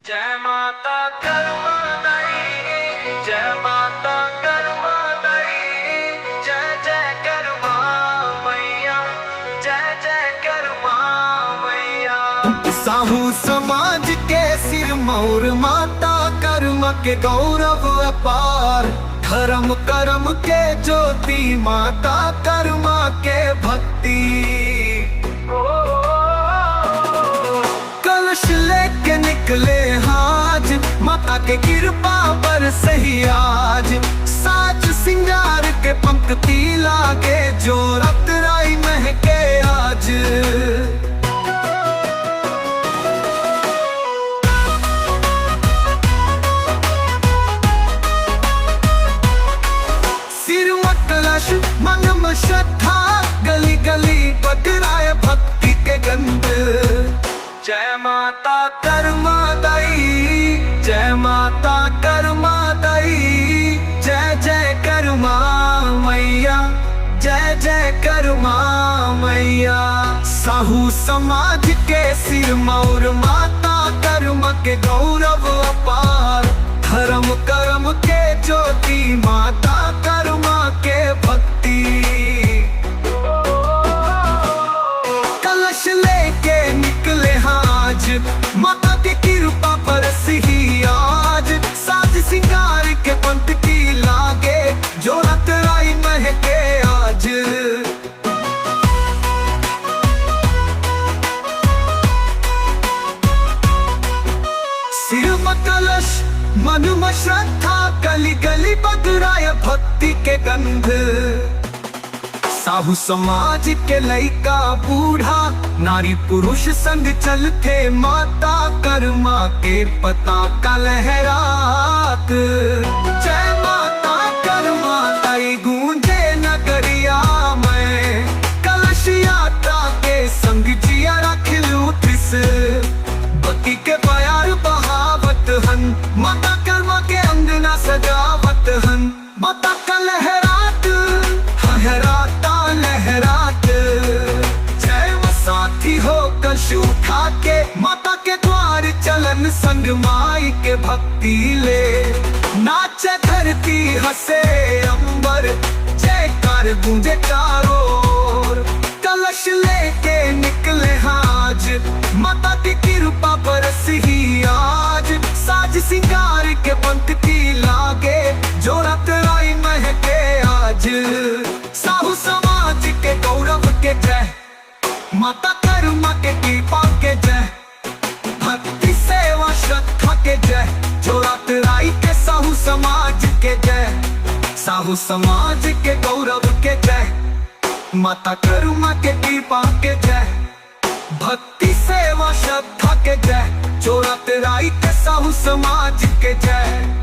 जय माता कर्मा दई, जय माता कर्मा दई, जय जय कर्मा मैया, जय जय कर्मा मैया। साहू समाज के सिर मोर माता कर्म के गौरव अपार, धर्म कर्म के ज्योति माता कर्मा के भक्ति। कलश लेके निकले आज माता के कृपा पर सही आज, साज सिंगार के पंक्ति लागे जो रतराई महके आज। सिर में कलश मन में श्रद्धा, गली गली बदराए भक्ति के गंध। जय माता कर्मा दई, जय माता कर्मा दई, जय जय कर्मा मैया, जय जय कर्मा मैया। साहू समाज के सिर मोर माता कर्म के गौरव अपार, धर्म कर्म के ज्योति माता कर्मा के भक्ति। कलश लेके निकले आज माता के कृपा बरस ही आज, साज सिंगार के पंक्ति लागे जो रतराई महके आज। सिर में कलश मन में श्रद्धा, गली गली बदराए भक्ति के गंध। साहू समाज के लइका बूढ़ा, नारी पुरुष संग चलते माता कर्मा के पताका लहरात। जय माता कर्मा दई गूंजे नगरिया में, कलश यात्रा के संग जिया रखलू त्रिस। बत्ती के प्यार बहावत हन, माता कर्मा के अंगना सजावत हन। माता का लहरात लहराता लहरात, जय साथी हो कलश उठा के माता के द्वार चलन संग माई के भक्ति ले। नाचे धरती हंसे अंबर, जयकार गूंजे चारों ओर। कलश लेके निकले आज माता की कृपा बरस ही आज, साज सिंगार के पंक्ति लागे जो रतराई महके आज। साहू समाज के गौरव के जय, माता कर्मा के कृपा के जय, भक्ति सेवा श्रद्धा के जय, जो रतराई के साहू समाज के जय। साहू समाज के गौरव के जय, माता कर्मा के कृपा के जय, भक्ति सेवा श्रद्धा के जय, जो रतराई के साहू समाज के जय।